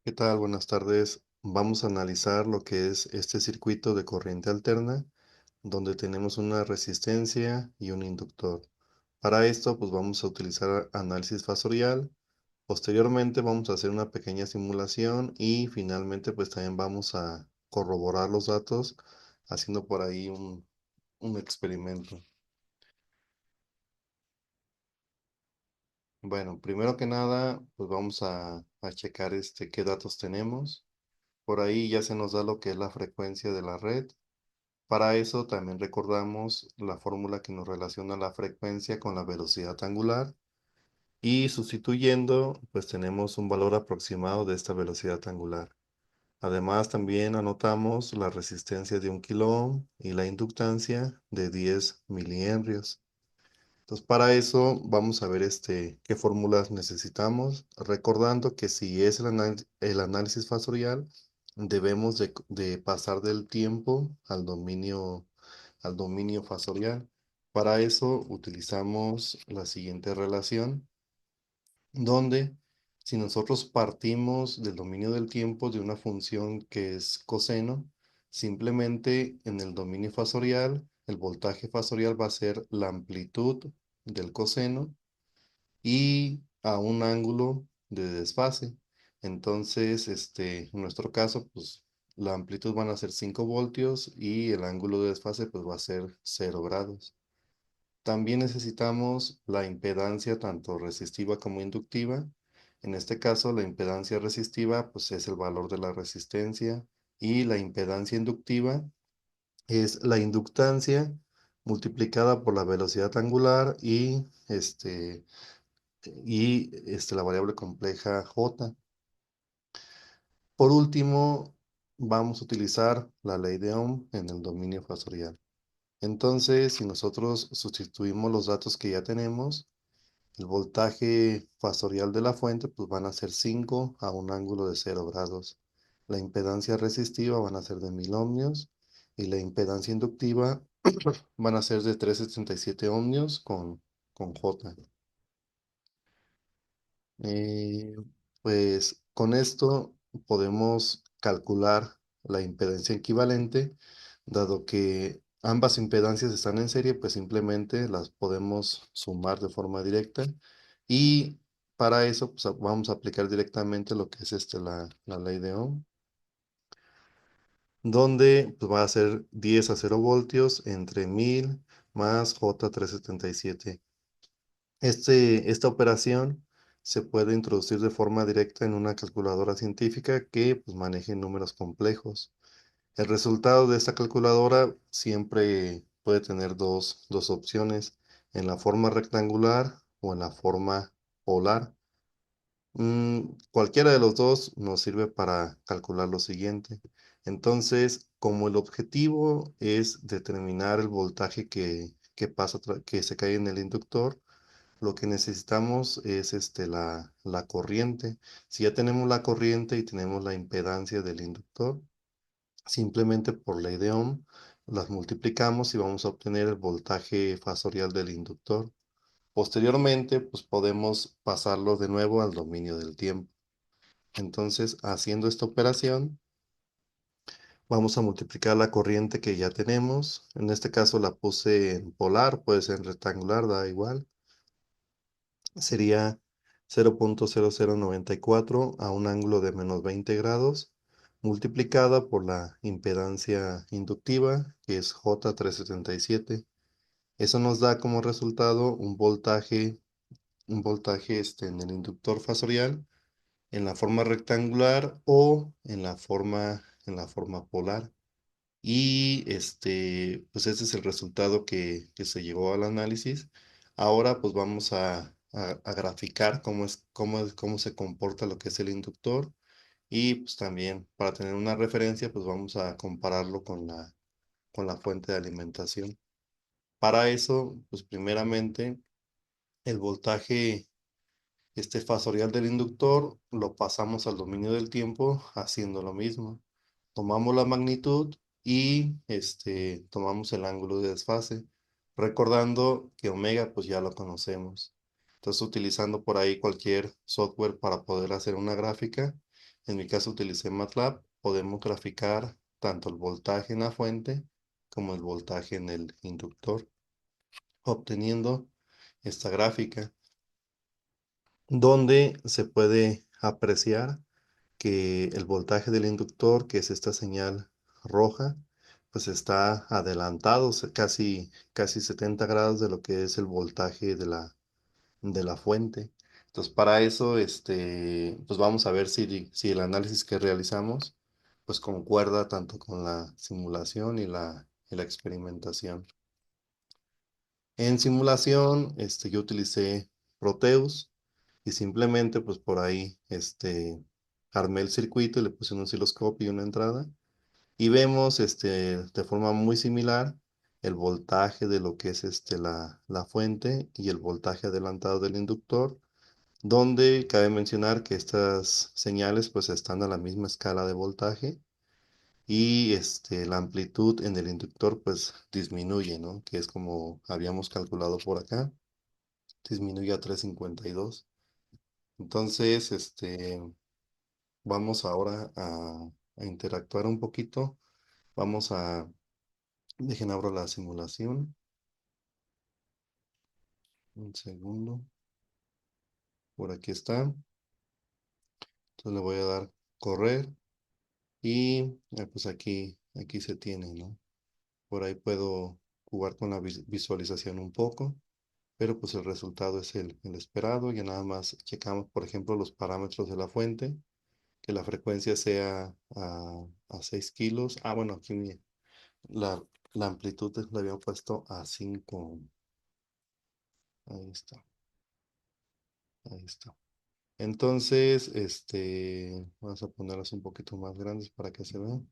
¿Qué tal? Buenas tardes. Vamos a analizar lo que es este circuito de corriente alterna, donde tenemos una resistencia y un inductor. Para esto, pues vamos a utilizar análisis fasorial. Posteriormente vamos a hacer una pequeña simulación y finalmente pues también vamos a corroborar los datos haciendo por ahí un experimento. Bueno, primero que nada, pues vamos a checar qué datos tenemos. Por ahí ya se nos da lo que es la frecuencia de la red. Para eso también recordamos la fórmula que nos relaciona la frecuencia con la velocidad angular y sustituyendo, pues tenemos un valor aproximado de esta velocidad angular. Además, también anotamos la resistencia de 1 kilo ohm y la inductancia de 10 milihenrios. Entonces, para eso vamos a ver qué fórmulas necesitamos, recordando que si es el análisis fasorial, debemos de pasar del tiempo al dominio fasorial. Para eso utilizamos la siguiente relación, donde si nosotros partimos del dominio del tiempo de una función que es coseno, simplemente en el dominio fasorial, el voltaje fasorial va a ser la amplitud del coseno y a un ángulo de desfase. Entonces, en nuestro caso, pues la amplitud van a ser 5 voltios y el ángulo de desfase pues va a ser 0 grados. También necesitamos la impedancia tanto resistiva como inductiva. En este caso, la impedancia resistiva pues es el valor de la resistencia y la impedancia inductiva es la inductancia multiplicada por la velocidad angular y la variable compleja J. Por último, vamos a utilizar la ley de Ohm en el dominio fasorial. Entonces, si nosotros sustituimos los datos que ya tenemos, el voltaje fasorial de la fuente pues van a ser 5 a un ángulo de 0 grados. La impedancia resistiva van a ser de 1000 ohmios y la impedancia inductiva van a ser de 377 ohmios con J. Eh, pues con esto podemos calcular la impedancia equivalente, dado que ambas impedancias están en serie, pues simplemente las podemos sumar de forma directa y para eso pues, vamos a aplicar directamente lo que es la ley de Ohm, donde pues, va a ser 10 a 0 voltios entre 1000 más J377. Esta operación se puede introducir de forma directa en una calculadora científica que pues, maneje números complejos. El resultado de esta calculadora siempre puede tener dos opciones, en la forma rectangular o en la forma polar. Cualquiera de los dos nos sirve para calcular lo siguiente. Entonces, como el objetivo es determinar el voltaje que se cae en el inductor, lo que necesitamos es la corriente. Si ya tenemos la corriente y tenemos la impedancia del inductor, simplemente por ley de Ohm las multiplicamos y vamos a obtener el voltaje fasorial del inductor. Posteriormente, pues podemos pasarlo de nuevo al dominio del tiempo. Entonces, haciendo esta operación, vamos a multiplicar la corriente que ya tenemos. En este caso la puse en polar, puede ser en rectangular, da igual. Sería 0,0094 a un ángulo de menos 20 grados, multiplicada por la impedancia inductiva, que es J377. Eso nos da como resultado un voltaje en el inductor fasorial en la forma rectangular o en la forma polar. Y pues ese es el resultado que se llegó al análisis. Ahora pues vamos a graficar cómo se comporta lo que es el inductor y pues también para tener una referencia pues vamos a compararlo con la fuente de alimentación. Para eso pues primeramente el voltaje fasorial del inductor lo pasamos al dominio del tiempo haciendo lo mismo. Tomamos la magnitud y tomamos el ángulo de desfase, recordando que omega pues ya lo conocemos. Entonces utilizando por ahí cualquier software para poder hacer una gráfica, en mi caso utilicé MATLAB, podemos graficar tanto el voltaje en la fuente como el voltaje en el inductor, obteniendo esta gráfica donde se puede apreciar que el voltaje del inductor, que es esta señal roja, pues está adelantado casi 70 grados de lo que es el voltaje de la fuente. Entonces, para eso, pues vamos a ver si el análisis que realizamos, pues concuerda tanto con la simulación y la experimentación. En simulación, yo utilicé Proteus y simplemente, pues por ahí, armé el circuito y le puse un osciloscopio y una entrada. Y vemos, de forma muy similar el voltaje de lo que es, la fuente y el voltaje adelantado del inductor, donde cabe mencionar que estas señales, pues están a la misma escala de voltaje y, la amplitud en el inductor, pues disminuye, ¿no? Que es como habíamos calculado por acá, disminuye a 3,52. Entonces, vamos ahora a interactuar un poquito. Vamos a, dejen abro la simulación. Un segundo. Por aquí está. Entonces le voy a dar correr y pues aquí se tiene, ¿no? Por ahí puedo jugar con la visualización un poco, pero pues el resultado es el esperado. Ya nada más checamos, por ejemplo, los parámetros de la fuente, que la frecuencia sea a 6 kilos. Ah, bueno, aquí la, la amplitud la había puesto a 5. Ahí está, ahí está. Entonces, vamos a ponerlas un poquito más grandes para que se vean.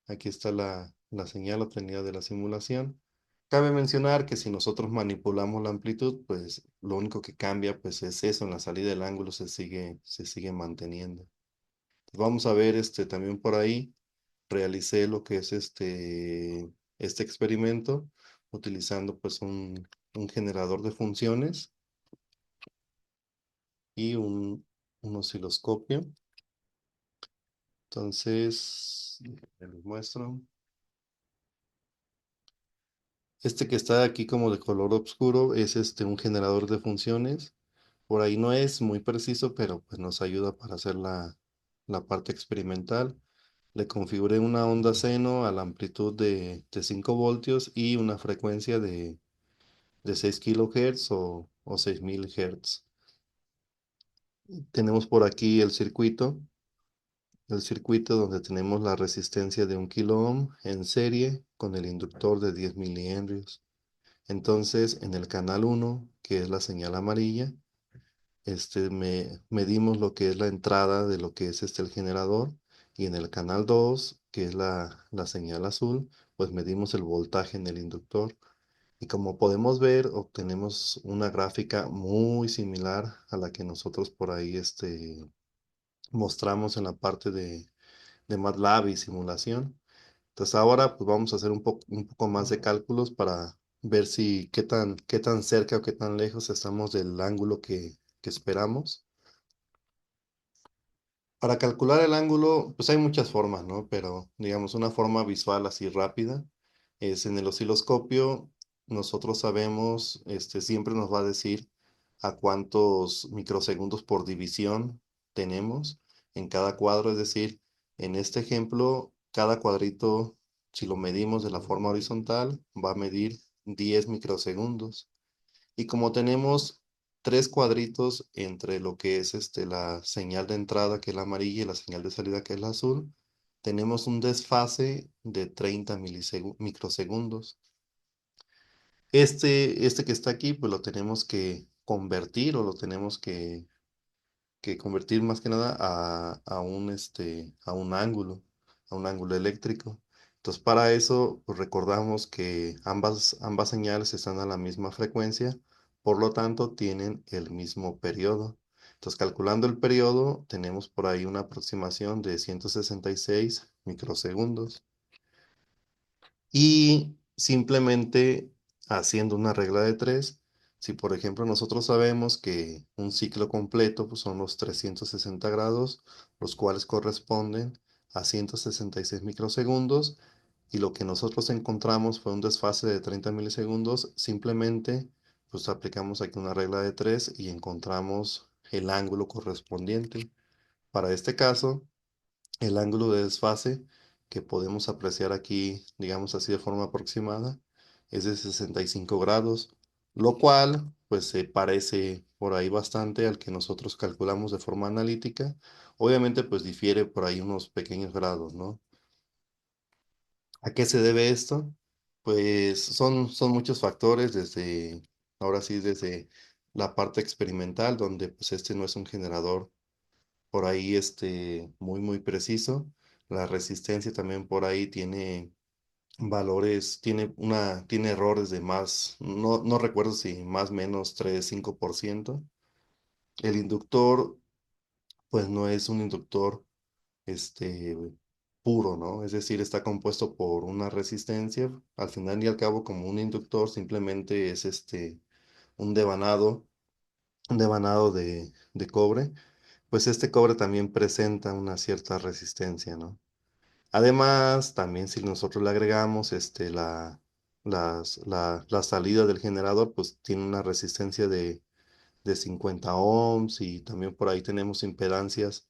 Aquí está la señal obtenida de la simulación. Cabe mencionar que si nosotros manipulamos la amplitud, pues lo único que cambia pues es eso, en la salida del ángulo se sigue manteniendo. Vamos a ver también por ahí, realicé lo que es este experimento utilizando pues un generador de funciones y un osciloscopio. Entonces, les muestro. Este que está aquí como de color oscuro es un generador de funciones. Por ahí no es muy preciso, pero pues nos ayuda para hacer la parte experimental. Le configuré una onda seno a la amplitud de 5 voltios y una frecuencia de 6 kilohertz o 6000 hertz. Tenemos por aquí el circuito donde tenemos la resistencia de 1 kilo ohm en serie con el inductor de 10 milihenrios. Entonces, en el canal 1, que es la señal amarilla, medimos lo que es la entrada de lo que es el generador, y en el canal 2, que es la señal azul, pues medimos el voltaje en el inductor. Y como podemos ver, obtenemos una gráfica muy similar a la que nosotros por ahí mostramos en la parte de MATLAB y simulación. Entonces ahora pues vamos a hacer un poco más de cálculos para ver si qué tan cerca o qué tan lejos estamos del ángulo que esperamos. Para calcular el ángulo, pues hay muchas formas, ¿no? Pero digamos una forma visual así rápida es en el osciloscopio. Nosotros sabemos, siempre nos va a decir a cuántos microsegundos por división tenemos en cada cuadro. Es decir, en este ejemplo, cada cuadrito, si lo medimos de la forma horizontal, va a medir 10 microsegundos. Y como tenemos tres cuadritos entre lo que es la señal de entrada, que es la amarilla, y la señal de salida, que es la azul, tenemos un desfase de 30 microsegundos. Este que está aquí, pues lo tenemos que convertir o lo tenemos que convertir más que nada a un ángulo eléctrico. Entonces, para eso, pues, recordamos que ambas señales están a la misma frecuencia, por lo tanto, tienen el mismo periodo. Entonces, calculando el periodo, tenemos por ahí una aproximación de 166 microsegundos. Y simplemente haciendo una regla de tres, Si por ejemplo nosotros sabemos que un ciclo completo pues, son los 360 grados, los cuales corresponden a 166 microsegundos, y lo que nosotros encontramos fue un desfase de 30 milisegundos, simplemente pues aplicamos aquí una regla de 3 y encontramos el ángulo correspondiente. Para este caso, el ángulo de desfase que podemos apreciar aquí, digamos así de forma aproximada, es de 65 grados, lo cual pues se parece por ahí bastante al que nosotros calculamos de forma analítica. Obviamente pues difiere por ahí unos pequeños grados, ¿no? ¿A qué se debe esto? Pues son muchos factores, desde, ahora sí, desde la parte experimental, donde pues este no es un generador por ahí muy preciso. La resistencia también por ahí tiene valores, tiene errores de más, no recuerdo si más o menos 3 5%. El inductor, pues no es un inductor este, puro, ¿no? Es decir, está compuesto por una resistencia. Al final y al cabo, como un inductor, simplemente es un devanado de cobre. Pues este cobre también presenta una cierta resistencia, ¿no? Además, también si nosotros le agregamos la salida del generador, pues tiene una resistencia de 50 ohms, y también por ahí tenemos impedancias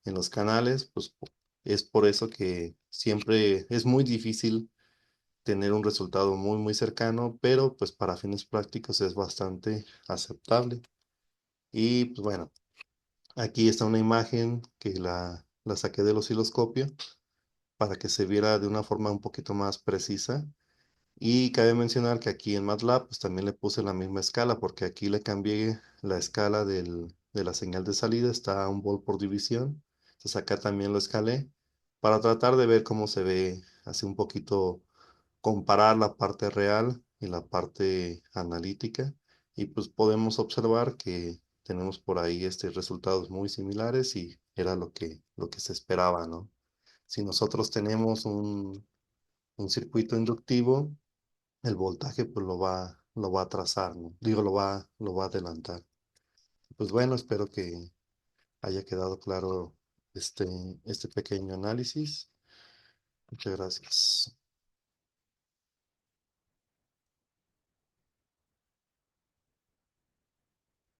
en los canales, pues es por eso que siempre es muy difícil tener un resultado muy cercano, pero pues para fines prácticos es bastante aceptable. Y pues bueno, aquí está una imagen que la saqué del osciloscopio para que se viera de una forma un poquito más precisa. Y cabe mencionar que aquí en MATLAB pues también le puse la misma escala, porque aquí le cambié la escala de la señal de salida, está a 1 volt por división. Entonces acá también lo escalé para tratar de ver cómo se ve, así un poquito comparar la parte real y la parte analítica. Y pues podemos observar que tenemos por ahí resultados muy similares, y era lo que se esperaba, ¿no? Si nosotros tenemos un circuito inductivo, el voltaje pues lo va a trazar, ¿no? Digo, lo va a adelantar. Pues bueno, espero que haya quedado claro este, este pequeño análisis. Muchas gracias.